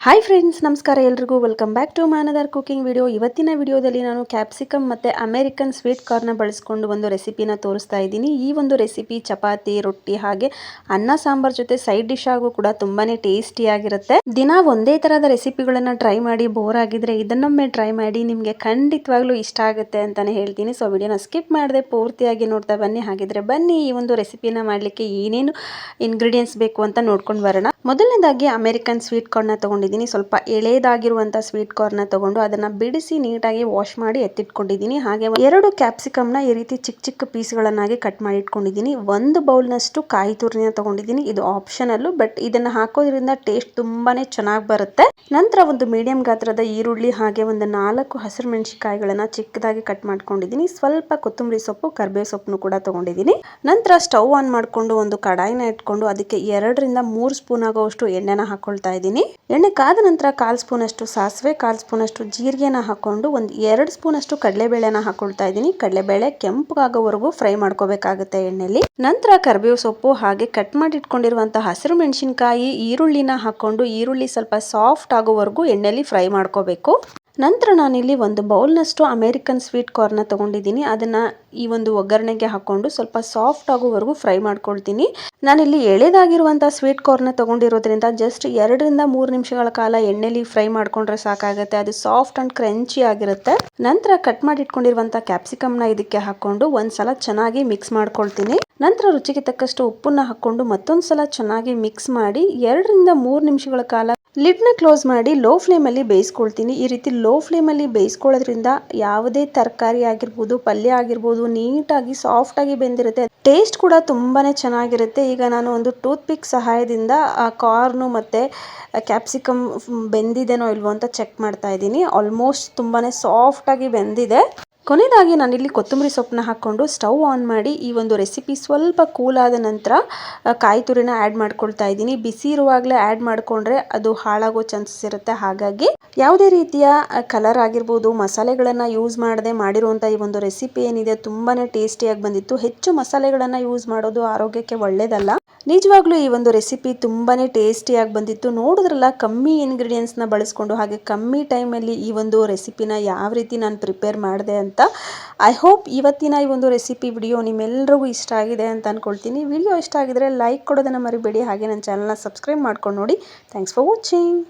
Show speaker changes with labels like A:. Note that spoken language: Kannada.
A: ಹಾಯ್ ಫ್ರೆಂಡ್ಸ್, ನಮಸ್ಕಾರ ಎಲ್ರಿಗೂ. ವೆಲ್ಕಮ್ ಬ್ಯಾಕ್ ಟು ಮಾನದಾರ್ ಕುಕಿಂಗ್ ವಿಡಿಯೋ. ಇವತ್ತಿನ ವಿಡಿಯೋದಲ್ಲಿ ನಾನು ಕ್ಯಾಪ್ಸಿಕಮ್ ಮತ್ತು ಅಮೇರಿಕನ್ ಸ್ವೀಟ್ ಕಾರ್ನ ಬಳಸ್ಕೊಂಡು ಒಂದು ರೆಸಿಪಿನ ತೋರಿಸ್ತಾ ಇದ್ದೀನಿ. ಈ ಒಂದು ರೆಸಿಪಿ ಚಪಾತಿ, ರೊಟ್ಟಿ ಹಾಗೆ ಅನ್ನ ಸಾಂಬಾರ್ ಜೊತೆ ಸೈಡ್ ಡಿಶ್ ಆಗು ಕೂಡ ತುಂಬಾ ಟೇಸ್ಟಿಯಾಗಿರುತ್ತೆ. ದಿನ ಒಂದೇ ಥರದ ರೆಸಿಪಿಗಳನ್ನು ಟ್ರೈ ಮಾಡಿ ಬೋರ್ ಆಗಿದ್ರೆ ಇದನ್ನೊಮ್ಮೆ ಟ್ರೈ ಮಾಡಿ, ನಿಮಗೆ ಖಂಡಿತವಾಗ್ಲೂ ಇಷ್ಟ ಆಗುತ್ತೆ ಅಂತಲೇ ಹೇಳ್ತೀನಿ. ಸೊ ವಿಡಿಯೋನ ಸ್ಕಿಪ್ ಮಾಡದೆ ಪೂರ್ತಿಯಾಗಿ ನೋಡ್ತಾ ಬನ್ನಿ. ಹಾಗಿದ್ರೆ ಬನ್ನಿ ಈ ಒಂದು ರೆಸಿಪಿನ ಮಾಡಲಿಕ್ಕೆ ಏನೇನು ಇಂಗ್ರೀಡಿಯೆಂಟ್ಸ್ ಬೇಕು ಅಂತ ನೋಡ್ಕೊಂಡು ಬರೋಣ. ಮೊದಲನೇದಾಗಿ ಅಮೇರಿಕನ್ ಸ್ವೀಟ್ ಕಾರ್ನ ತಗೊಂಡಿದ್ದೀನಿ. ಸ್ವಲ್ಪ ಎಳೆದಾಗಿರುವಂತ ಸ್ವೀಟ್ ಕಾರ್ನ ತಗೊಂಡು ಅದನ್ನ ಬಿಡಿಸಿ ನೀಟಾಗಿ ವಾಶ್ ಮಾಡಿ ಎತ್ತಿಟ್ಕೊಂಡಿದ್ದೀನಿ. ಹಾಗೆ 2 ಕ್ಯಾಪ್ಸಿಕಮ್ನ ಈ ರೀತಿ ಚಿಕ್ಕ ಚಿಕ್ಕ ಪೀಸ್ಗಳನ್ನಾಗಿ ಕಟ್ ಮಾಡಿ ಇಟ್ಕೊಂಡಿದ್ದೀನಿ. 1 ಬೌಲ್ನಷ್ಟು ಕಾಯಿ ತುರಿನ ತಗೊಂಡಿದ್ದೀನಿ. ಇದು ಆಪ್ಷನಲ್, ಬಟ್ ಇದನ್ನ ಹಾಕೋದ್ರಿಂದ ಟೇಸ್ಟ್ ತುಂಬಾನೇ ಚೆನ್ನಾಗಿ ಬರುತ್ತೆ. ನಂತರ ಒಂದು ಮೀಡಿಯಂ ಗಾತ್ರದ ಈರುಳ್ಳಿ ಹಾಗೆ ಒಂದು 4 ಹಸಿರು ಮೆಣಸಿನಕಾಯಿಗಳನ್ನ ಚಿಕ್ಕದಾಗಿ ಕಟ್ ಮಾಡ್ಕೊಂಡಿದ್ದೀನಿ. ಸ್ವಲ್ಪ ಕೊತ್ತಂಬರಿ ಸೊಪ್ಪು, ಕರಿಬೇವು ಸೊಪ್ಪನ್ನು ಕೂಡ ತಗೊಂಡಿದ್ದೀನಿ. ನಂತರ ಸ್ಟವ್ ಆನ್ ಮಾಡ್ಕೊಂಡು ಒಂದು ಕಡಾಯಿನ ಇಟ್ಕೊಂಡು ಅದಕ್ಕೆ 2 ರಿಂದ 3 ಸ್ಪೂನ್ ಆಗುವಷ್ಟು ಎಣ್ಣೆನ ಹಾಕೊಳ್ತಾ ಇದ್ದೀನಿ. ಎಣ್ಣೆ ಕಾದ ನಂತರ 1/4 ಸ್ಪೂನ್ ಅಷ್ಟು ಸಾಸಿವೆ, 1/4 ಸ್ಪೂನ್ ಅಷ್ಟು ಜೀರಿಗೆನ ಹಾಕೊಂಡು ಒಂದು 2 ಸ್ಪೂನ್ ಅಷ್ಟು ಕಡಲೆಬೇಳೆನ ಹಾಕೊಳ್ತಾ ಇದ್ದೀನಿ. ಕಡಲೆಬೇಳೆ ಕೆಂಪಗಾಗೋವರೆಗೂ ಫ್ರೈ ಮಾಡ್ಕೋಬೇಕಾಗುತ್ತೆ ಎಣ್ಣೆಲಿ. ನಂತರ ಕರಿಬೇವು ಸೊಪ್ಪು ಹಾಗೆ ಕಟ್ ಮಾಡಿ ಇಟ್ಕೊಂಡಿರುವಂತಹ ಹಸಿರು ಮೆಣಸಿನಕಾಯಿ, ಈರುಳ್ಳಿನ ಹಾಕೊಂಡು ಈರುಳ್ಳಿ ಸ್ವಲ್ಪ ಸಾಫ್ಟ್ ಆಗೋವರೆಗೂ ಎಣ್ಣೆಲಿ ಫ್ರೈ ಮಾಡ್ಕೋಬೇಕು. ನಂತರ ನಾನಿಲ್ಲಿ 1 ಬೌಲ್ನಷ್ಟು ಅಮೇರಿಕನ್ ಸ್ವೀಟ್ ಕಾರ್ನ ತಗೊಂಡಿದ್ದೀನಿ. ಅದನ್ನ ಈ ಒಂದು ಒಗ್ಗರಣೆಗೆ ಹಾಕೊಂಡು ಸ್ವಲ್ಪ ಸಾಫ್ಟ್ ಆಗೋವರೆಗೂ ಫ್ರೈ ಮಾಡ್ಕೊಳ್ತೀನಿ. ನಾನಿಲ್ಲಿ ಎಳೆದಾಗಿರುವಂತಹ ಸ್ವೀಟ್ ಕಾರ್ನ ತಗೊಂಡಿರೋದ್ರಿಂದ ಜಸ್ಟ್ 2 ರಿಂದ 3 ನಿಮಿಷಗಳ ಕಾಲ ಎಣ್ಣೆಲಿ ಫ್ರೈ ಮಾಡ್ಕೊಂಡ್ರೆ ಸಾಕಾಗುತ್ತೆ. ಅದು ಸಾಫ್ಟ್ ಅಂಡ್ ಕ್ರಂಚಿ ಆಗಿರುತ್ತೆ. ನಂತರ ಕಟ್ ಮಾಡಿ ಇಟ್ಕೊಂಡಿರುವಂತಹ ಕ್ಯಾಪ್ಸಿಕಮ್ನ ಇದಕ್ಕೆ ಹಾಕೊಂಡು ಒಂದ್ಸಲ ಚೆನ್ನಾಗಿ ಮಿಕ್ಸ್ ಮಾಡ್ಕೊಳ್ತೀನಿ. ನಂತರ ರುಚಿಗೆ ತಕ್ಕಷ್ಟು ಉಪ್ಪನ್ನ ಹಾಕೊಂಡು ಮತ್ತೊಂದ್ಸಲ ಚೆನ್ನಾಗಿ ಮಿಕ್ಸ್ ಮಾಡಿ 2 ರಿಂದ 3 ನಿಮಿಷಗಳ ಕಾಲ ಲಿಡ್ನ ಕ್ಲೋಸ್ ಮಾಡಿ ಲೋ ಫ್ಲೇಮಲ್ಲಿ ಬೇಯಿಸ್ಕೊಳ್ತೀನಿ. ಈ ರೀತಿ ಲೋ ಫ್ಲೇಮಲ್ಲಿ ಬೇಯಿಸ್ಕೊಳ್ಳೋದ್ರಿಂದ ಯಾವುದೇ ತರಕಾರಿ ಆಗಿರ್ಬೋದು, ಪಲ್ಯ ಆಗಿರ್ಬೋದು ನೀಟಾಗಿ ಸಾಫ್ಟಾಗಿ ಬೆಂದಿರುತ್ತೆ. ಟೇಸ್ಟ್ ಕೂಡ ತುಂಬಾನೇ ಚೆನ್ನಾಗಿರುತ್ತೆ. ಈಗ ನಾನು ಒಂದು ಟೂತ್ ಪಿಕ್ ಸಹಾಯದಿಂದ ಆ ಕಾರ್ನು ಮತ್ತು ಕ್ಯಾಪ್ಸಿಕಮ್ ಬೆಂದಿದೆನೋ ಇಲ್ವೋ ಅಂತ ಚೆಕ್ ಮಾಡ್ತಾ ಇದ್ದೀನಿ. ಆಲ್ಮೋಸ್ಟ್ ತುಂಬಾನೇ ಸಾಫ್ಟಾಗಿ ಬೆಂದಿದೆ. ಕೊನೆಯದಾಗಿ ನಾನಿಲ್ಲಿ ಕೊತ್ತಂಬರಿ ಸೊಪ್ಪನ್ನ ಹಾಕ್ಕೊಂಡು ಸ್ಟವ್ ಆನ್ ಮಾಡಿ ಈ ಒಂದು ರೆಸಿಪಿ ಸ್ವಲ್ಪ ಕೂಲ್ ಆದ ನಂತರ ಕಾಯಿ ತುರಿನ ಆ್ಯಡ್ ಮಾಡ್ಕೊಳ್ತಾ ಇದ್ದೀನಿ. ಬಿಸಿ ಇರುವಾಗಲೇ ಆ್ಯಡ್ ಮಾಡಿಕೊಂಡ್ರೆ ಅದು ಹಾಳಾಗೋ ಚಾನ್ಸಸ್ ಇರುತ್ತೆ. ಹಾಗಾಗಿ ಯಾವುದೇ ರೀತಿಯ ಕಲರ್ ಆಗಿರ್ಬೋದು, ಮಸಾಲೆಗಳನ್ನು ಯೂಸ್ ಮಾಡದೆ ಮಾಡಿರುವಂಥ ಈ ಒಂದು ರೆಸಿಪಿ ಏನಿದೆ ತುಂಬಾ ಟೇಸ್ಟಿಯಾಗಿ ಬಂದಿತ್ತು. ಹೆಚ್ಚು ಮಸಾಲೆಗಳನ್ನು ಯೂಸ್ ಮಾಡೋದು ಆರೋಗ್ಯಕ್ಕೆ ಒಳ್ಳೆಯದಲ್ಲ. ನಿಜವಾಗ್ಲೂ ಈ ಒಂದು ರೆಸಿಪಿ ತುಂಬಾ ಟೇಸ್ಟಿಯಾಗಿ ಬಂದಿತ್ತು. ನೋಡಿದ್ರಲ್ಲ, ಕಮ್ಮಿ ಇಂಗ್ರೀಡಿಯೆಂಟ್ಸ್ನ ಬಳಸ್ಕೊಂಡು ಹಾಗೆ ಕಮ್ಮಿ ಟೈಮಲ್ಲಿ ಈ ಒಂದು ರೆಸಿಪಿನ ಯಾವ ರೀತಿ ನಾನು ಪ್ರಿಪೇರ್ ಮಾಡಿದೆ ಅಂತ. ಐ ಹೋಪ್ ಇವತ್ತಿನ ಈ ಒಂದು ರೆಸಿಪಿ ವಿಡಿಯೋ ನಿಮ್ಮೆಲ್ಲರಿಗೂ ಇಷ್ಟ ಆಗಿದೆ ಅಂತ ಅನ್ಕೊಳ್ತೀನಿ. ವಿಡಿಯೋ ಇಷ್ಟ ಆಗಿದ್ರೆ ಲೈಕ್ ಕೊಡೋದನ್ನು ಮರಿಬೇಡಿ. ಹಾಗೆ ನನ್ನ ಚಾನಲ್ನ ಸಬ್ಸ್ಕ್ರೈಬ್ ಮಾಡ್ಕೊಂಡು ನೋಡಿ. Thanks for watching.